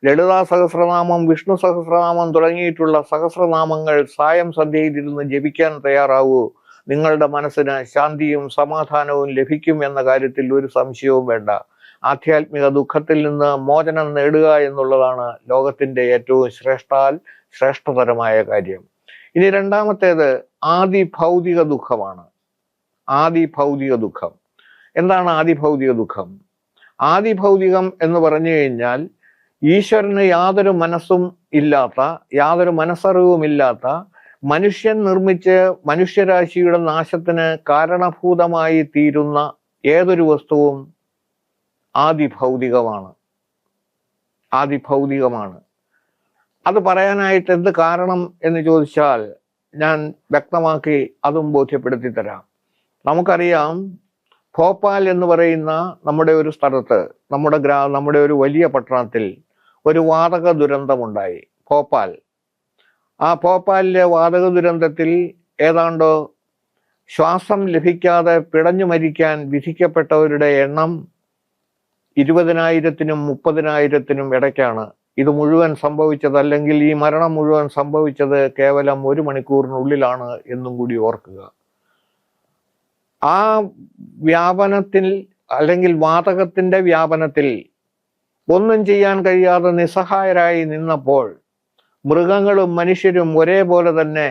ലളിതാ സഹസ്രനാമം, വിഷ്ണു സഹസ്രനാമം തുടങ്ങിയിട്ടുള്ള സഹസ്രനാമങ്ങൾ സായം സന്ധ്യയിലിരുന്ന് ജപിക്കാൻ തയ്യാറാവൂ. നിങ്ങളുടെ മനസ്സിന് ശാന്തിയും സമാധാനവും ലഭിക്കും എന്ന കാര്യത്തിൽ ഒരു സംശയവും വേണ്ട. ആധ്യാത്മിക ദുഃഖത്തിൽ നിന്ന് മോചനം നേടുക എന്നുള്ളതാണ് ലോകത്തിന്റെ ഏറ്റവും ശ്രേഷ്ഠതരമായ കാര്യം. ഇനി രണ്ടാമത്തേത് ആദിഭൗതിക ദുഃഖമാണ്. ആദിഭൗതിക ദുഃഖം എന്താണ്? ആദിഭൗതിക ദുഃഖം, ആദിഭൗതികം എന്ന് പറഞ്ഞു കഴിഞ്ഞാൽ ഈശ്വരന് യാതൊരു മനസ്സും ഇല്ലാത്ത, യാതൊരു മനസ്സറിവുമില്ലാത്ത, മനുഷ്യൻ നിർമ്മിച്ച് മനുഷ്യരാശിയുടെ നാശത്തിന് കാരണഭൂതമായി തീരുന്ന ഏതൊരു വസ്തുവും ആദിഭൗതികമാണ്. അത് പറയാനായിട്ട് എന്ത് കാരണം എന്ന് ചോദിച്ചാൽ ഞാൻ വ്യക്തമാക്കി അതും ബോധ്യപ്പെടുത്തി തരാം. നമുക്കറിയാം, ഭോപ്പാൽ എന്ന് പറയുന്ന നമ്മുടെ ഒരു സ്ഥലത്ത്, നമ്മുടെ ഒരു വലിയ പട്ടണത്തിൽ ഒരു വാതക ദുരന്തമുണ്ടായി. ഭോപ്പാൽ. ആ ഭോപ്പാലിലെ വാതക ദുരന്തത്തിൽ ഏതാണ്ടോ ശ്വാസം ലഭിക്കാതെ പിടഞ്ഞു മരിക്കാൻ വിധിക്കപ്പെട്ടവരുടെ എണ്ണം 20,000-നും 30,000-നും ഇടയ്ക്കാണ് ഇത് മുഴുവൻ സംഭവിച്ചത്. അല്ലെങ്കിൽ ഈ മരണം മുഴുവൻ സംഭവിച്ചത് കേവലം 1 മണിക്കൂറിനുള്ളിലാണ് എന്നും കൂടി ഓർക്കുക. ആ വ്യാപനത്തിൽ, അല്ലെങ്കിൽ വാതകത്തിന്റെ വ്യാപനത്തിൽ ഒന്നും ചെയ്യാൻ കഴിയാതെ നിസ്സഹായരായി നിന്നപ്പോൾ മൃഗങ്ങളും മനുഷ്യരും ഒരേപോലെ തന്നെ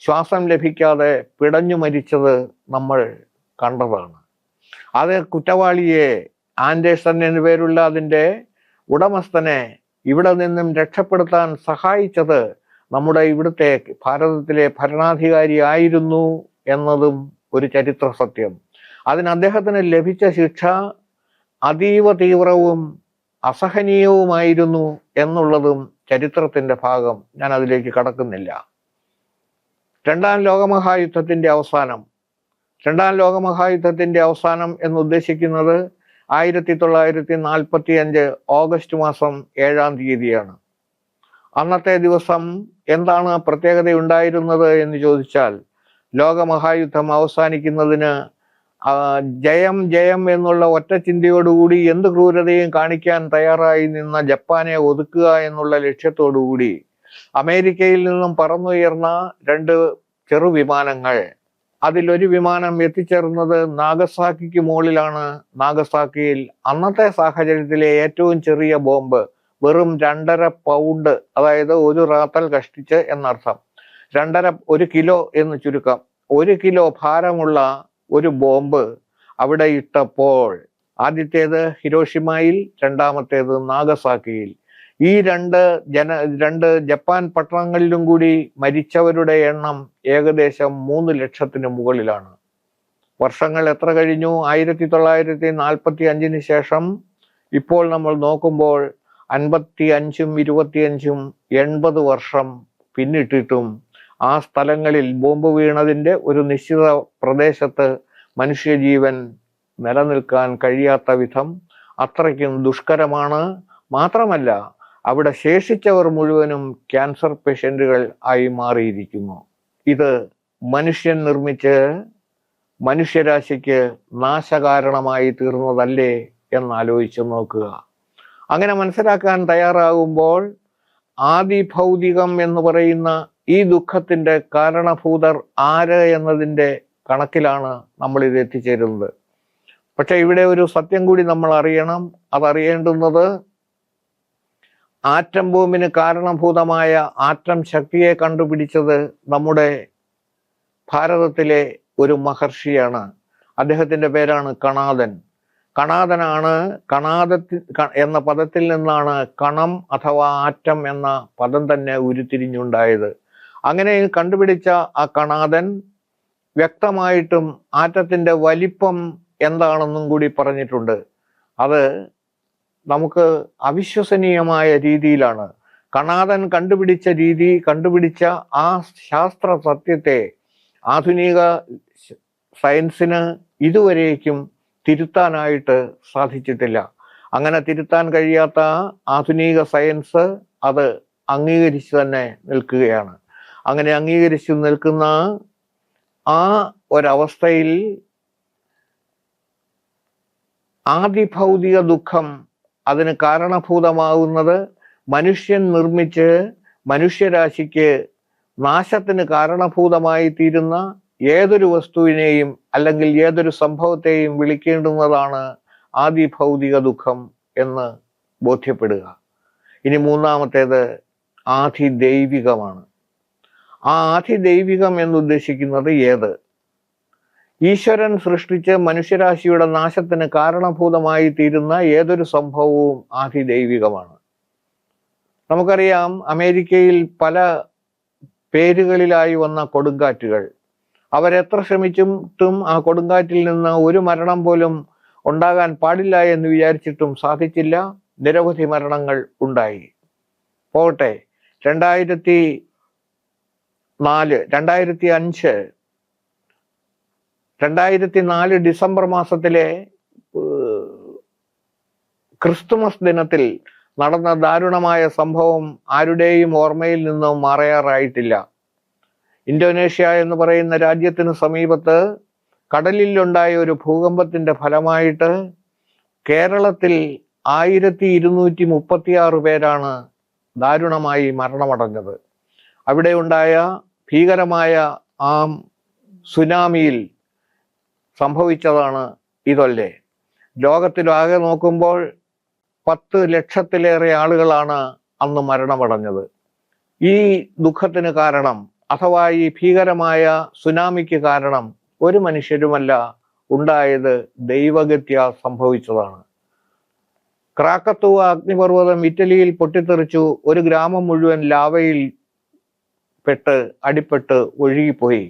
ശ്വാസം ലഭിക്കാതെ പിടഞ്ഞു മരിച്ചത് നമ്മൾ കണ്ടതാണ്. അത് കുറ്റവാളിയെ, ആൻഡേഴ്സൺ എന്നു പേരുള്ള അതിൻ്റെ ഉടമസ്ഥനെ ഇവിടെ നിന്നും രക്ഷപ്പെടുത്താൻ സഹായിച്ചത് നമ്മുടെ ഇവിടുത്തെ ഭാരതത്തിലെ ഭരണാധികാരി ആയിരുന്നു എന്നതും ഒരു ചരിത്ര സത്യം. അതിന് അദ്ദേഹത്തിന് ലഭിച്ച ശിക്ഷ അതീവ തീവ്രവും അസഹനീയവുമായിരുന്നു എന്നുള്ളതും ചരിത്രത്തിന്റെ ഭാഗം. ഞാൻ അതിലേക്ക് കടക്കുന്നില്ല. രണ്ടാം ലോകമഹായുദ്ധത്തിന്റെ അവസാനം എന്ന് ഉദ്ദേശിക്കുന്നത് 1945 ഓഗസ്റ്റ് മാസം 7-ാം തീയതിയാണ്. അന്നത്തെ ദിവസം എന്താണ് പ്രത്യേകതയുണ്ടായിരുന്നത് എന്ന് ചോദിച്ചാൽ, ലോകമഹായുദ്ധം അവസാനിക്കുന്നതിന് ജയം ജയം എന്നുള്ള ഒറ്റ ചിന്തയോടുകൂടി എന്ത് ക്രൂരതയും കാണിക്കാൻ തയ്യാറായി നിന്ന ജപ്പാനെ ഒതുക്കുക എന്നുള്ള ലക്ഷ്യത്തോടുകൂടി അമേരിക്കയിൽ നിന്നും പറന്നുയർന്ന 2 ചെറുവിമാനങ്ങൾ, അതിലൊരു വിമാനം എത്തിച്ചേർന്നത് നാഗസാക്കിക്ക് മുകളിലാണ്. നാഗസാക്കിയിൽ അന്നത്തെ സാഹചര്യത്തിലെ ഏറ്റവും ചെറിയ ബോംബ് വെറും 2.5 പൗണ്ട്, അതായത് ഒരു റാത്തൽ കഷ്ടിച്ച് എന്നർത്ഥം, 1 കിലോ എന്ന് ചുരുക്കം, 1 കിലോ ഭാരമുള്ള ഒരു ബോംബ് അവിടെ ഇട്ടപ്പോൾ, ആദ്യത്തേത് ഹിരോഷിമയിൽ, രണ്ടാമത്തേത് നാഗസാക്കിയിൽ, ഈ രണ്ട് ജപ്പാൻ പട്ടണങ്ങളിലും കൂടി മരിച്ചവരുടെ എണ്ണം ഏകദേശം 3 ലക്ഷത്തിന് മുകളിലാണ്. വർഷങ്ങൾ എത്ര കഴിഞ്ഞു? 1945 ശേഷം ഇപ്പോൾ നമ്മൾ നോക്കുമ്പോൾ 55ഉം 25ഉം 80 വർഷം പിന്നിട്ടിട്ടും ആ സ്ഥലങ്ങളിൽ ബോംബ് വീണതിൻ്റെ ഒരു നിശ്ചിത പ്രദേശത്ത് മനുഷ്യജീവൻ നിലനിൽക്കാൻ കഴിയാത്ത വിധം അത്രയ്ക്കും ദുഷ്കരമാണ്. മാത്രമല്ല, അവിടെ ശേഷിച്ചവർ മുഴുവനും ക്യാൻസർ പേഷ്യന്റുകൾ ആയി മാറിയിരിക്കുന്നു. ഇത് മനുഷ്യൻ നിർമ്മിച്ച് മനുഷ്യരാശിക്ക് നാശകാരണമായി തീർന്നതല്ലേ എന്നാലോചിച്ച് നോക്കുക. അങ്ങനെ മനസ്സിലാക്കാൻ തയ്യാറാകുമ്പോൾ ആദിഭൗതികം എന്ന് പറയുന്ന ഈ ദുഃഖത്തിന്റെ കാരണഭൂതർ ആര് എന്നതിൻ്റെ കണക്കിലാണ് നമ്മൾ ഇത് എത്തിച്ചേരുന്നത്. പക്ഷെ ഇവിടെ ഒരു സത്യം കൂടി നമ്മൾ അറിയണം. അതറിയേണ്ടുന്നത് ആറ്റം ബോംബിന് കാരണഭൂതമായ ആറ്റം ശക്തിയെ കണ്ടുപിടിച്ചത് നമ്മുടെ ഭാരതത്തിലെ ഒരു മഹർഷിയാണ്. അദ്ദേഹത്തിൻ്റെ പേരാണ് കണാദൻ. കണാദനാണ് എന്ന പദത്തിൽ നിന്നാണ് കണം അഥവാ ആറ്റം എന്ന പദം തന്നെ ഉരുത്തിരിഞ്ഞുണ്ടായത്. അങ്ങനെ കണ്ടുപിടിച്ച ആ കണാദൻ വ്യക്തമായിട്ടും ആറ്റത്തിൻ്റെ വലിപ്പം എന്താണെന്നും കൂടി പറഞ്ഞിട്ടുണ്ട്. അത് നമുക്ക് അവിശ്വസനീയമായ രീതിയിലാണ്. കണാദൻ കണ്ടുപിടിച്ച ആ ശാസ്ത്ര സത്യത്തെ ആധുനിക സയൻസിന് ഇതുവരേക്കും തിരുത്താനായിട്ട് സാധിച്ചിട്ടില്ല. അങ്ങനെ തിരുത്താൻ കഴിയാത്ത ആധുനിക സയൻസ് അത് അംഗീകരിച്ച് തന്നെ നിൽക്കുകയാണ്. അങ്ങനെ അംഗീകരിച്ചു നിൽക്കുന്ന ആ ഒരവസ്ഥയിൽ ആദിഭൗതിക ദുഃഖം അതിന് കാരണഭൂതമാകുന്നത് മനുഷ്യൻ നിർമ്മിച്ച് മനുഷ്യരാശിക്ക് നാശത്തിന് കാരണഭൂതമായി തീരുന്ന ഏതൊരു വസ്തുവിനെയും അല്ലെങ്കിൽ ഏതൊരു സംഭവത്തെയും വിളിക്കേണ്ടുന്നതാണ് ആദിഭൗതിക ദുഃഖം എന്ന് ബോധ്യപ്പെടുക. ഇനി മൂന്നാമത്തേത് ആധിദൈവികമാണ്. ആ ആധിദൈവികം എന്നുദ്ദേശിക്കുന്നത് ഏത്? ഈശ്വരൻ സൃഷ്ടിച്ച് മനുഷ്യരാശിയുടെ നാശത്തിന് കാരണഭൂതമായി തീരുന്ന ഏതൊരു സംഭവവും ആധിദൈവികമാണ്. നമുക്കറിയാം, അമേരിക്കയിൽ പല പേരുകളിലായി വന്ന കൊടുങ്കാറ്റുകൾ, അവരെത്ര ശ്രമിച്ചിട്ടും ആ കൊടുങ്കാറ്റിൽ നിന്ന് ഒരു മരണം പോലും ഉണ്ടാകാൻ പാടില്ല എന്ന് വിചാരിച്ചിട്ടും സാധിച്ചില്ല. നിരവധി മരണങ്ങൾ ഉണ്ടായി. പോകട്ടെ, 2004 ഡിസംബർ മാസത്തിലെ ക്രിസ്തുമസ് ദിനത്തിൽ നടന്ന ദാരുണമായ സംഭവം ആരുടെയും ഓർമ്മയിൽ നിന്നും മറയാറായിട്ടില്ല. ഇന്തോനേഷ്യ എന്ന് പറയുന്ന രാജ്യത്തിന് സമീപത്ത് കടലിലുണ്ടായ ഒരു ഭൂകമ്പത്തിന്റെ ഫലമായിട്ട് കേരളത്തിൽ 1236 പേരാണ് ദാരുണമായി മരണമടഞ്ഞത്. അവിടെ ഉണ്ടായ ഭീകരമായ ആ സുനാമിയിൽ സംഭവിച്ചതാണ് ഇതല്ലേ. ലോകത്തിലാകെ നോക്കുമ്പോൾ 10 ലക്ഷത്തിലേറെ ആളുകളാണ് അന്ന് മരണമടഞ്ഞത്. ഈ ദുഃഖത്തിന് കാരണം അഥവാ ഈ ഭീകരമായ സുനാമിക്ക് കാരണം ഒരു മനുഷ്യരുമല്ല, ഉണ്ടായത് ദൈവഗത്യ സംഭവിച്ചതാണ്. ക്രാക്കത്തുവ അഗ്നിപർവ്വതം ഇറ്റലിയിൽ പൊട്ടിത്തെറിച്ചു. ഒരു ഗ്രാമം മുഴുവൻ ലാവയിൽ അടിപ്പെട്ട് ഒഴുകിപ്പോയി.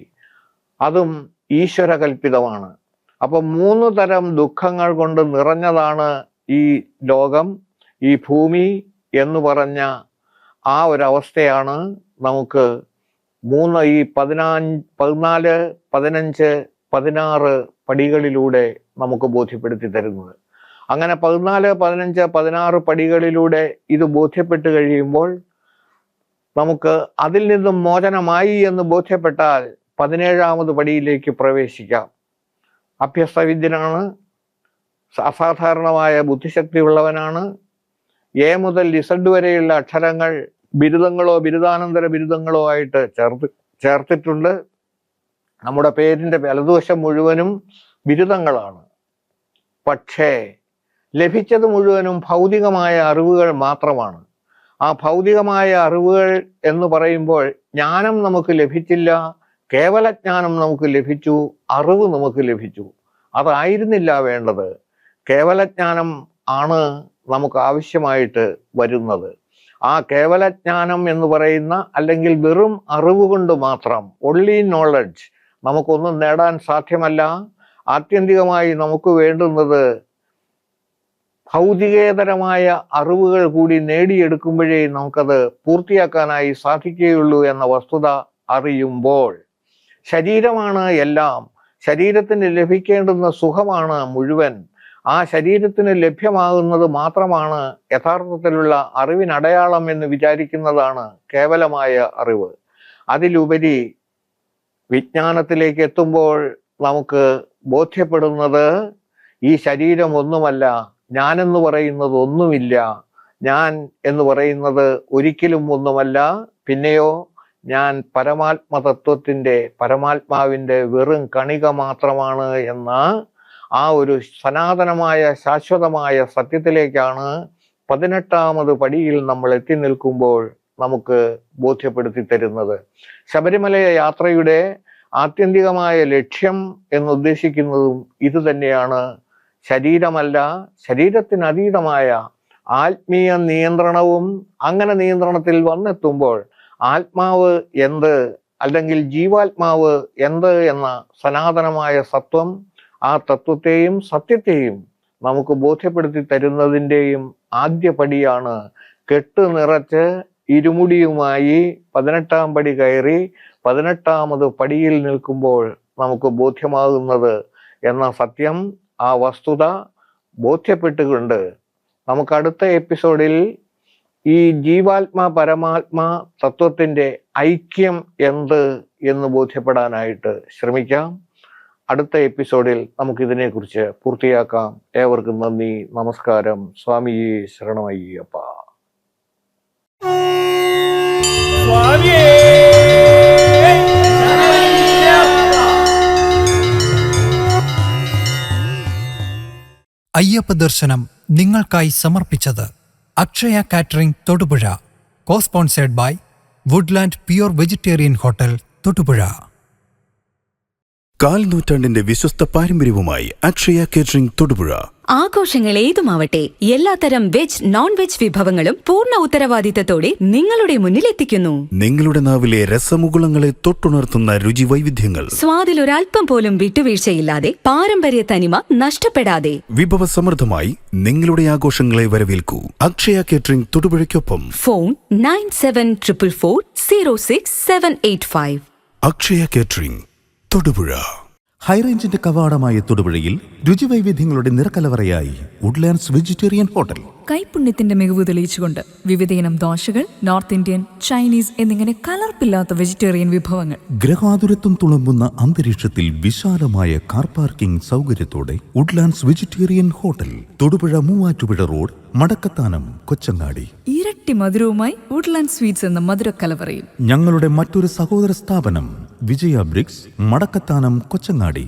അതും ഈശ്വരകൽപിതമാണ്. അപ്പൊ 3 തരം ദുഃഖങ്ങൾ കൊണ്ട് നിറഞ്ഞതാണ് ഈ ലോകം, ഈ ഭൂമി എന്ന് പറഞ്ഞ ആ ഒരവസ്ഥയാണ് നമുക്ക് ഈ 14, 15, 16 പടികളിലൂടെ നമുക്ക് ബോധ്യപ്പെടുത്തി തരുന്നത്. അങ്ങനെ 14, 15, 16 പടികളിലൂടെ ഇത് ബോധ്യപ്പെട്ട് കഴിയുമ്പോൾ നമുക്ക് അതിൽ നിന്നും മോചനമായി എന്ന് ബോധ്യപ്പെട്ടാൽ 17ാമത് പടിയിലേക്ക് പ്രവേശിക്കാം. അഭ്യസ്തവിദ്യനാണ്, അസാധാരണമായ ബുദ്ധിശക്തി ഉള്ളവനാണ്. എ മുതൽ Z വരെയുള്ള അക്ഷരങ്ങൾ ബിരുദങ്ങളോ ബിരുദാനന്തര ബിരുദങ്ങളോ ആയിട്ട് ചേർത്തിട്ടുണ്ട്. നമ്മുടെ പേരിന്റെ വലതുവശം മുഴുവനും ബിരുദങ്ങളാണ്. പക്ഷേ ലഭിച്ചത് മുഴുവനും ഭൗതികമായ അറിവുകൾ മാത്രമാണ്. ആ ഭൗതികമായ അറിവുകൾ എന്ന് പറയുമ്പോൾ ജ്ഞാനം നമുക്ക് ലഭിച്ചില്ല, കേവലജ്ഞാനം നമുക്ക് ലഭിച്ചു, അറിവ് നമുക്ക് ലഭിച്ചു. അതായിരുന്നില്ല വേണ്ടത്. കേവലജ്ഞാനം ആണ് നമുക്ക് ആവശ്യമായിട്ട് വരുന്നത്. ആ കേവലജ്ഞാനം എന്ന് പറയുന്ന അല്ലെങ്കിൽ വെറും അറിവ് കൊണ്ട് മാത്രം, ഒൺലി നോളജ്, നമുക്കൊന്നും നേടാൻ സാധ്യമല്ല. ആത്യന്തികമായി നമുക്ക് വേണ്ടുന്നത് ഭൗതികേതരമായ അറിവുകൾ കൂടി നേടിയെടുക്കുമ്പോഴേ നമുക്കത് പൂർത്തിയാക്കാനായി സാധിക്കുകയുള്ളൂ എന്ന വസ്തുത അറിയുമ്പോൾ, ശരീരമാണ് എല്ലാം, ശരീരത്തിന് ലഭിക്കേണ്ടുന്ന സുഖമാണ് മുഴുവൻ, ആ ശരീരത്തിന് ലഭ്യമാകുന്നത് മാത്രമാണ് യഥാർത്ഥത്തിലുള്ള അറിവിനടയാളം എന്ന് വിചാരിക്കുന്നതാണ് കേവലമായ അറിവ്. അതിലുപരി വിജ്ഞാനത്തിലേക്ക് എത്തുമ്പോൾ നമുക്ക് ബോധ്യപ്പെടുന്നത് ഈ ശരീരം ഒന്നുമല്ല, ഞാനെന്ന് പറയുന്നത് ഒന്നുമില്ല, ഞാൻ എന്ന് പറയുന്നത് ഒരിക്കലും ഒന്നുമല്ല, പിന്നെയോ ഞാൻ പരമാത്മതത്വത്തിൻ്റെ, പരമാത്മാവിൻ്റെ വെറും കണിക മാത്രമാണ് എന്ന ആ ഒരു സനാതനമായ ശാശ്വതമായ സത്യത്തിലേക്കാണ് 18ാമത് പടിയിൽ നമ്മൾ എത്തി നിൽക്കുമ്പോൾ നമുക്ക് ബോധ്യപ്പെടുത്തി തരുന്നത്. ശബരിമല യാത്രയുടെ ആത്യന്തികമായ ലക്ഷ്യം എന്നുദ്ദേശിക്കുന്നതും ഇത് തന്നെയാണ്. ശരീരമല്ല, ശരീരത്തിനതീതമായ ആത്മീയ നിയന്ത്രണവും, അങ്ങനെ നിയന്ത്രണത്തിൽ വന്നെത്തുമ്പോൾ ആത്മാവ് എന്ത്, അല്ലെങ്കിൽ ജീവാത്മാവ് എന്ത് എന്ന സനാതനമായ സത്വം, ആ തത്വത്തെയും സത്യത്തെയും നമുക്ക് ബോധ്യപ്പെടുത്തി തരുന്നതിൻ്റെയും ആദ്യപടിയാണ്. കെട്ട് നിറച്ച് ഇരുമുടിയുമായി 18ാം പടി കയറി 18ാമത് പടിയിൽ നിൽക്കുമ്പോൾ നമുക്ക് ബോധ്യമാകുന്നത് എന്ന സത്യം, ആ വസ്തുത ബോധ്യപ്പെട്ടുകൊണ്ട് നമുക്ക് അടുത്ത എപ്പിസോഡിൽ ഈ ജീവാത്മ പരമാത്മ തത്വത്തിൻ്റെ ഐക്യം എന്ത് എന്ന് ബോധ്യപ്പെടാനായിട്ട് ശ്രമിക്കാം. അടുത്ത എപ്പിസോഡിൽ നമുക്കിതിനെക്കുറിച്ച് പൂർത്തിയാക്കാം. ഏവർക്കും നന്ദി, നമസ്കാരം. സ്വാമിയേ ശരണമയ്യപ്പ. അയ്യപ്പ ദർശനം നിങ്ങൾക്കായി സമർപ്പിച്ചത് Akshaya catering Thodupuzha, cosponsored by Woodland pure vegetarian hotel Thodupuzha. 4 നൂറ്റാണ്ടിന്റെ വിശ്വസ്ത പാരമ്പര്യവുമായി അക്ഷയ കേറ്ററിംഗ് തൊടുപുഴ. ആഘോഷങ്ങൾ ഏതുമാവട്ടെ, എല്ലാത്തരം വെജ് നോൺ വെജ് വിഭവങ്ങളും പൂർണ്ണ ഉത്തരവാദിത്തത്തോടെ നിങ്ങളുടെ മുന്നിൽ എത്തിക്കുന്നു. നിങ്ങളുടെ നാവിലെ രസമുകുളങ്ങളെ തൊട്ടുണർത്തുന്ന രുചി വൈവിധ്യങ്ങൾ, സ്വാദിൽ ഒരൽപ്പം പോലും വിട്ടുവീഴ്ചയില്ലാതെ, പാരമ്പര്യ തനിമ നഷ്ടപ്പെടാതെ, വിഭവസമൃദ്ധമായി നിങ്ങളുടെ ആഘോഷങ്ങളെ വരവേൽക്കൂ. അക്ഷയ കേറ്ററിംഗ് തൊടുപുഴയ്ക്കൊപ്പം ഫോൺ 9744406785. അക്ഷയ കേറ്ററിംഗ് തൊടുപുഴ. ഹൈറേഞ്ചിന്റെ കവാടമായ തൊടുപുഴയിൽ രുചിവൈവിധ്യങ്ങളുടെ നിറക്കലവറയായി വുഡ്ലാൻഡ്സ് വെജിറ്റേറിയൻ ഹോട്ടൽ. കൈപുണ്യത്തിന്റെ മികവ് തെളിയിച്ചുകൊണ്ട് വിവിധയിനം ദോശകൾ, നോർത്ത് ഇന്ത്യൻ, ചൈനീസ് എന്നിങ്ങനെ കലർപ്പില്ലാത്ത വെജിറ്റേറിയൻ വിഭവങ്ങൾ. ഗ്രഹാതുരത്വം തുളുമ്പുന്ന അന്തരീക്ഷത്തിൽ വിശാലമായ കാർ പാർക്കിംഗ് സൗകര്യത്തോടെ Woodlands vegetarian hotel, Thodupuzha Muvattupuzha road, Madakkathanam, Kochangadi. ഇരട്ടി മധുരവുമായി വുഡ്ലാൻഡ് സ്വീറ്റ്സ് എന്ന മധുരക്കലവറയിൽ. ഞങ്ങളുടെ മറ്റൊരു സഹോദര സ്ഥാപനം വിജയ ബ്രിക്സ്, മടക്കത്താനം, കൊച്ചങ്ങാടി.